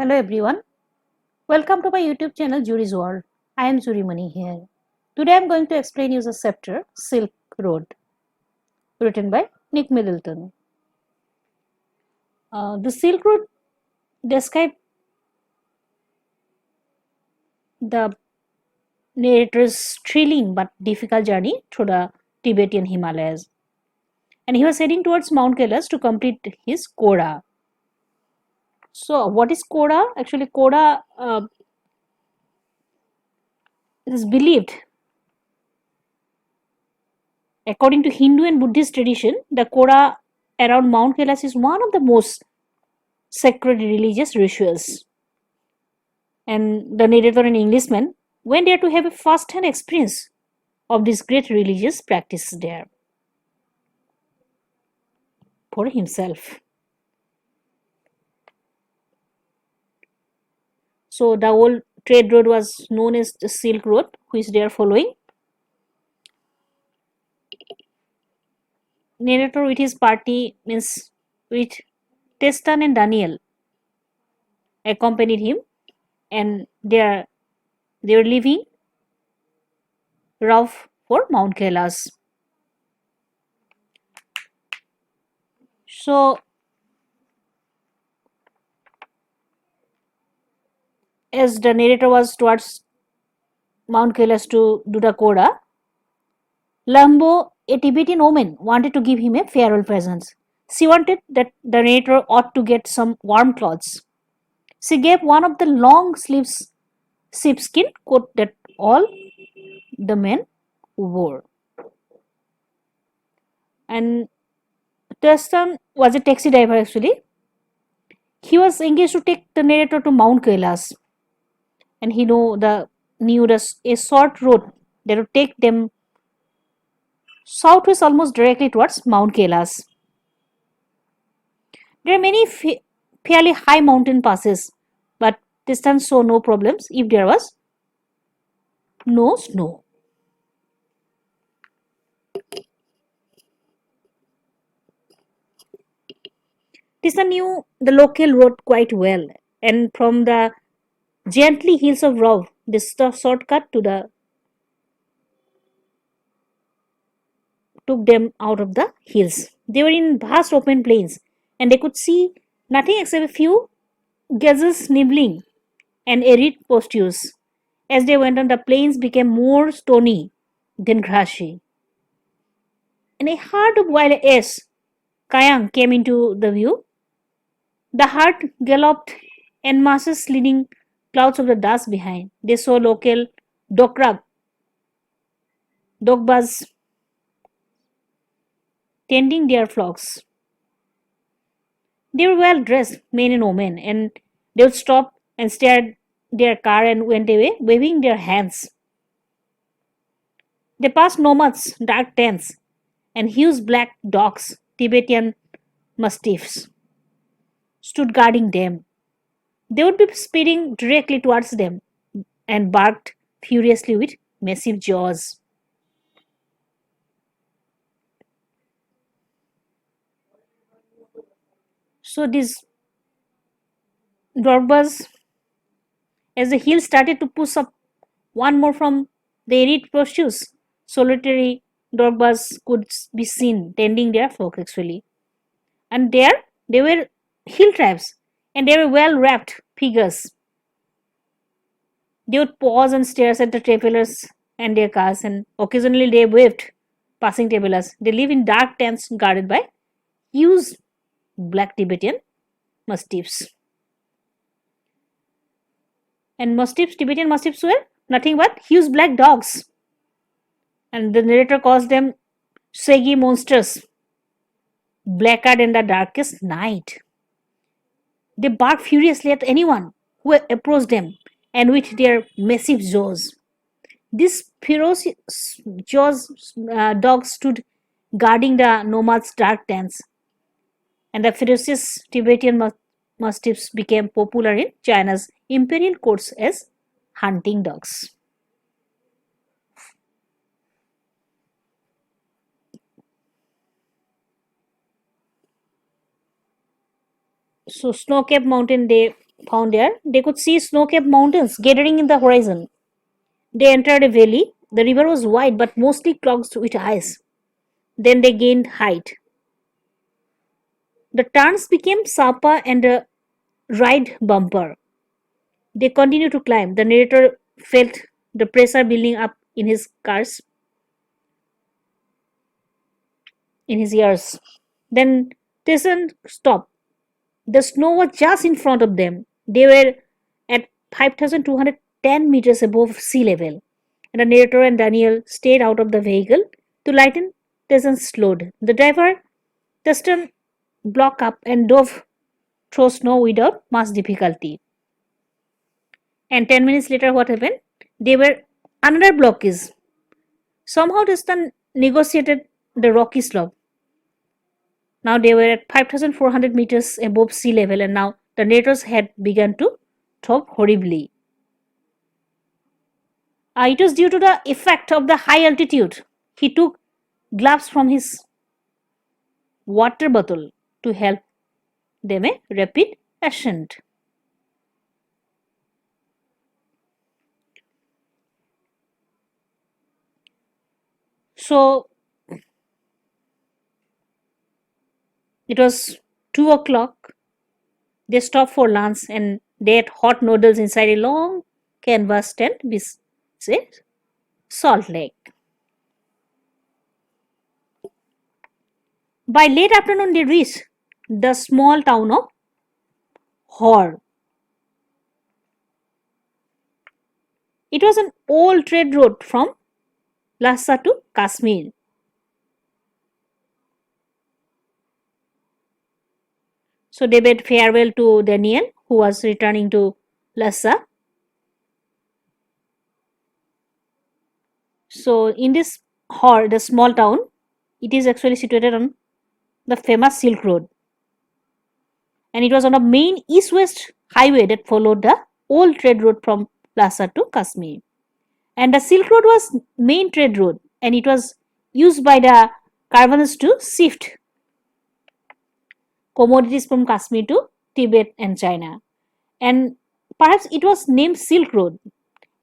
Hello everyone. Welcome to my YouTube channel Juri's World. I am Juri Mani here. Today I am going to explain you the chapter Silk Road, written by Nick Middleton. The Silk Road describes the narrator's thrilling but difficult journey through the Tibetan Himalayas, and he was heading towards Mount Kailash to complete his Koda. So, what is Koda? Actually, Koda is believed, according to Hindu and Buddhist tradition, the Koda around Mount Kailash is one of the most sacred religious rituals. And the narrator, an Englishman, went there to have a first hand experience of this great religious practice there for himself. So the old trade road was known as the Silk Road, which they are following. Narrator with his party means with Testan and Daniel accompanied him, and they were leaving Rauf for Mount Kailash. So as the narrator was towards Mount Kailash to do the Koda, Lambo, a Tibetan woman, wanted to give him a farewell present. She wanted that the narrator ought to get some warm clothes. She gave one of the long sleeves sheepskin coat that all the men wore. And Thurston was a taxi driver actually. He was engaged to take the narrator to Mount Kailash, and he knew a short road that would take them southwest almost directly towards Mount Kailash. There are many fairly high mountain passes, but distance saw no problems if there was no snow. Tissan knew the local road quite well, and from the gently hills of Rov, this shortcut to the took them out of the hills. They were in vast open plains, and they could see nothing except a few gazelles nibbling and arid pastures. As they went on, the plains became more stony than grassy. And a herd of wild ass Kayang came into the view. The herd galloped en masses, leading clouds of the dust behind. They saw local Dokrab, Dokbas tending their flocks. They were well dressed, men and women, and they would stop and stare at their car and went away, waving their hands. They passed nomads, dark tents, and huge black dogs, Tibetan mastiffs, stood guarding them. They would be speeding directly towards them and barked furiously with massive jaws. So these dorbas, as the hill started to push up one more from the arid pastures, solitary dorbas could be seen tending their flock actually. And there they were hill tribes, and they were well wrapped figures. They would pause and stare at the travelers and their cars, and occasionally they waved passing travelers. They live in dark tents guarded by huge black Tibetan mastiffs. And mastiffs, Tibetan mastiffs were nothing but huge black dogs. And the narrator calls them shaggy monsters, blacker than the darkest night. They bark furiously at anyone who approached them, and with their massive jaws. These ferocious dogs stood guarding the nomads' dark tents, and the ferocious Tibetan mastiffs became popular in China's imperial courts as hunting dogs. So, snow-capped mountain, they found there, they could see snow-capped mountains gathering in the horizon. They entered a valley. The river was wide but mostly clogged with ice. Then they gained height. The turns became sharper and a ride bumper. They continued to climb. The narrator felt the pressure building up in his cars, in his ears. Then Tyson stopped. The snow was just in front of them. They were at 5,210 meters above sea level, and the narrator and Daniel stayed out of the vehicle to lighten Tyson's load. The driver, Tuston, blocked up and dove through snow without much difficulty. And 10 minutes later, what happened? They were another blockage. Somehow Tuston negotiated the rocky slope. Now they were at 5,400 meters above sea level, and now the narrators had begun to throb horribly. It was due to the effect of the high altitude. He took gloves from his water bottle to help them a rapid ascent. So it was 2 o'clock. They stopped for lunch and they had hot noodles inside a long canvas tent beside Salt Lake. By late afternoon, they reached the small town of Hor. It was an old trade road from Lhasa to Kashmir. So they bid farewell to Daniel, who was returning to Lhasa. So in this Hor, the small town, it is actually situated on the famous Silk Road. And it was on a main east-west highway that followed the old trade road from Lhasa to Kashmir. And the Silk Road was main trade road, and it was used by the caravans to shift commodities from Kashmir to Tibet and China. And perhaps it was named Silk Road,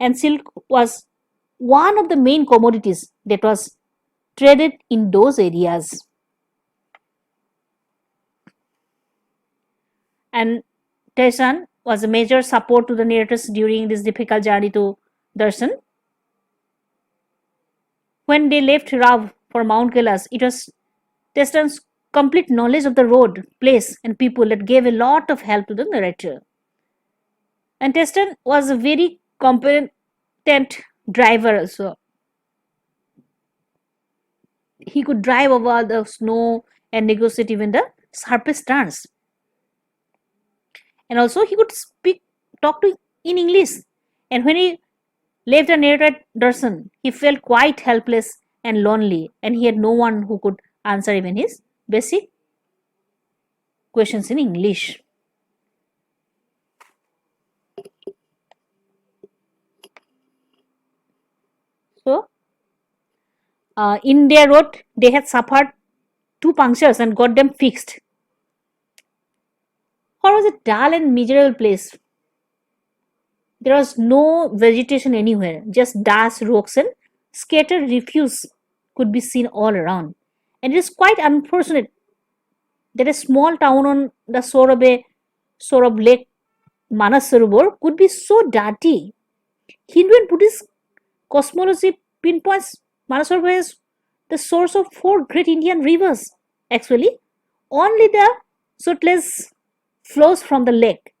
and silk was one of the main commodities that was traded in those areas. And Tyson was a major support to the narrators during this difficult journey to Darshan. When they left Rav for Mount Kailash, it was Tyson's complete knowledge of the road, place, and people that gave a lot of help to the narrator. And Tyson was a very competent driver also. He could drive over the snow and negotiate even the sharpest turns. And also he could talk to in English. And when he left the narrator at Darshan, he felt quite helpless and lonely, and he had no one who could answer even his basic questions in English. So, in their road, they had suffered 2 punctures and got them fixed. Or was a dull and miserable place. There was no vegetation anywhere, just dust, rocks, and scattered refuse could be seen all around. And it is quite unfortunate that a small town on the shore of Lake Manas Sarovar could be so dirty. Hindu and Buddhist cosmology pinpoints Manas Sarovar as the source of 4 great Indian rivers. Actually, only the Sutlej flows from the lake.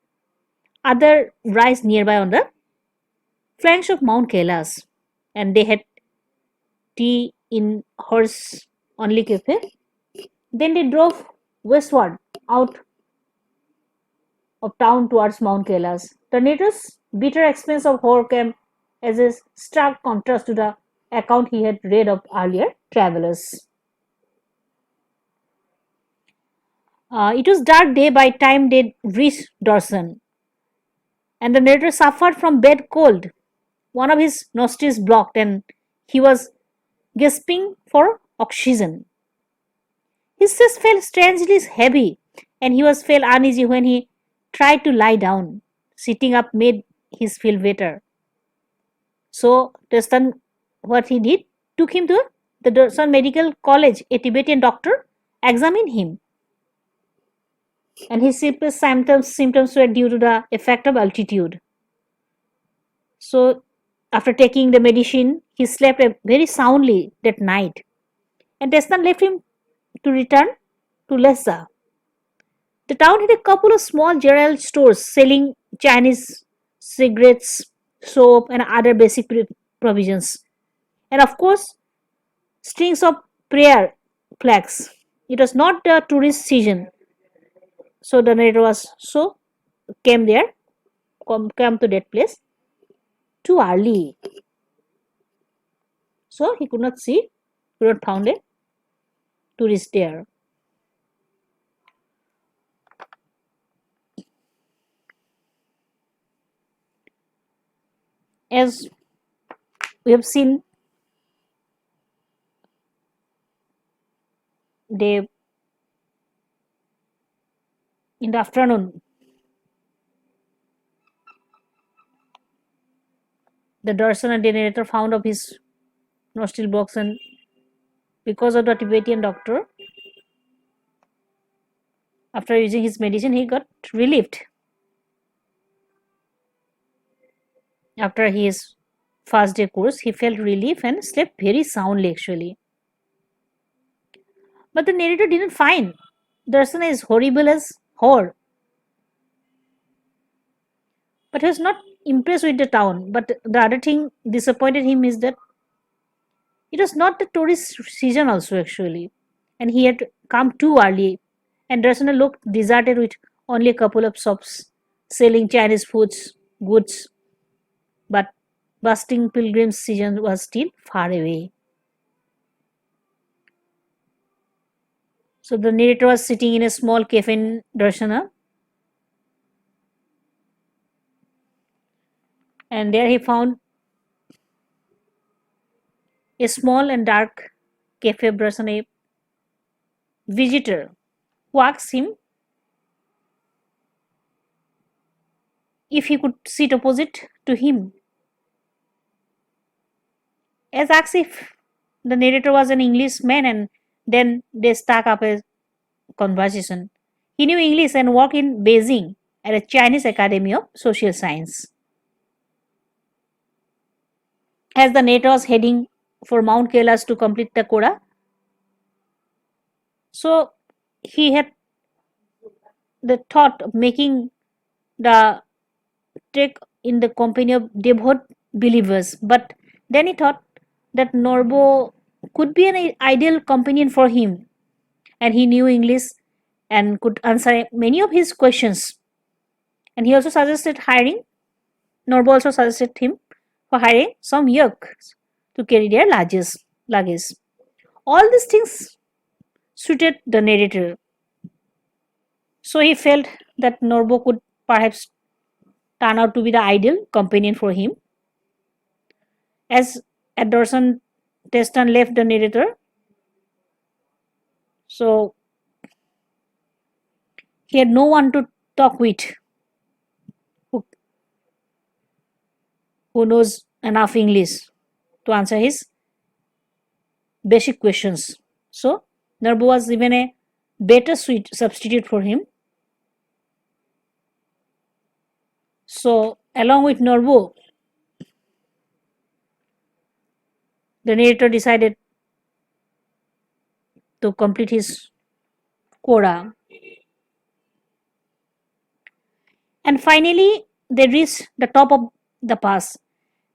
Other rise nearby on the flanks of Mount Kailash, and they had tea in horse only cafe. Then they drove westward out of town towards Mount Kailash. The narrator's bitter experience of Hor came as a stark contrast to the account he had read of earlier travelers. It was dark day by time they reached Darshan, and the narrator suffered from bad cold. One of his nostrils blocked, and he was gasping for oxygen. His chest felt strangely heavy, and he was felt uneasy when he tried to lie down. sitting up made his feel better. So Tristan, what he did, took him to the Dorson Medical College. A Tibetan doctor examined him, and his symptoms were due to the effect of altitude. So after taking the medicine, he slept very soundly that night. And Tristan left him to return to Lhasa. The town had a couple of small general stores selling Chinese cigarettes, soap, and other basic provisions. And of course, strings of prayer flags. It was not the tourist season, so the narrator was so came there, come to that place too early, so he could not see, could not found a tourist there. As we have seen, they in the afternoon, the Darshan and the narrator found of his nostril box, and because of the Tibetan doctor, after using his medicine, he got relieved. After his first day course, he felt relief and slept very soundly actually. But the narrator didn't find Darsana is horrible as horror. But he was not impressed with the town. But the other thing disappointed him is that it was not the tourist season also actually. And he had come too early. And Darsana looked deserted with only a couple of shops selling Chinese foods, goods. But busting pilgrim season was still far away. So the narrator was sitting in a small cafe in Darshana, and there he found a small and dark cafe brush and a visitor who asked him if he could sit opposite to him. As asked if the narrator was an Englishman, and then they struck up a conversation. He knew English and worked in Beijing at a Chinese Academy of Social Science. As the narrator was heading for Mount Kailash to complete the Koda, so he had the thought of making the trek in the company of devout believers. But then he thought that Norbo could be an ideal companion for him, and he knew English and could answer many of his questions. And he also suggested hiring, Norbo also suggested him for hiring some yaks to carry their luggage. All these things suited the narrator. So he felt that Norbo could perhaps turn out to be the ideal companion for him. As Anderson Teston left the narrator, so he had no one to talk with who, who knows enough English to answer his basic questions. So Norbo was even a better substitute for him. So along with Norbo, the narrator decided to complete his Quora. And finally, they reached the top of the pass,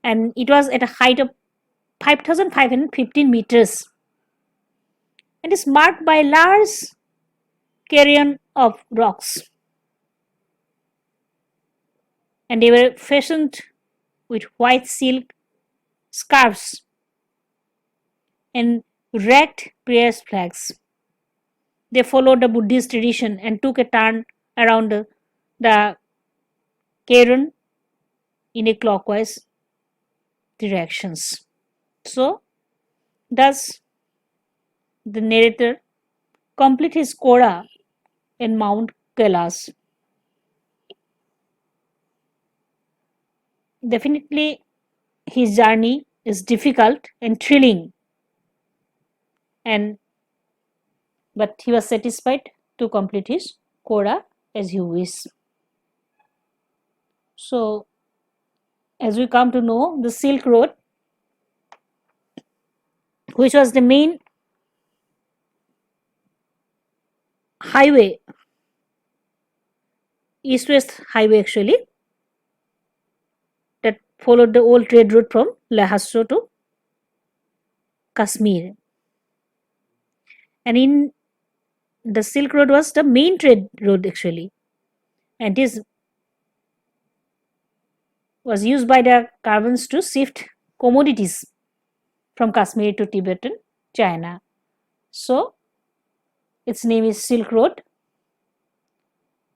and it was at a height of 5,515 meters, and is marked by a large cairn of rocks. And they were fashioned with white silk scarves and wreathed prayer flags. They followed the Buddhist tradition and took a turn around the cairn in a clockwise directions. So, thus the narrator complete his Kora in Mount Kailash. definitely his journey is difficult and thrilling, and but he was satisfied to complete his Quora as he wished. So, as we come to know, the Silk Road, which was the main highway, east-west highway actually, that followed the old trade route from Lhasa to Kashmir. And in the Silk Road was the main trade road actually, and this was used by the caravans to shift commodities from Kashmir to Tibet and China. So its name is Silk Road.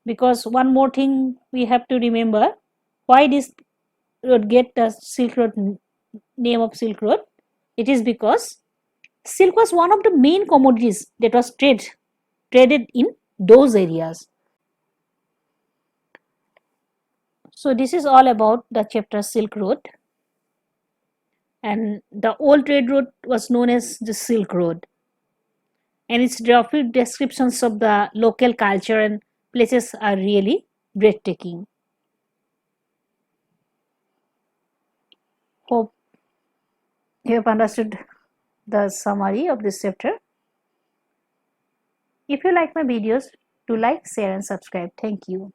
Because one more thing we have to remember, why this road get the Silk Road name of Silk Road? It is because silk was one of the main commodities that was traded in those areas. So this is all about the chapter Silk Road, and the old trade route was known as the Silk Road, and its graphic descriptions of the local culture and places are really breathtaking. Hope you have understood the summary of this chapter. If you like my videos, do like, share and subscribe. Thank you.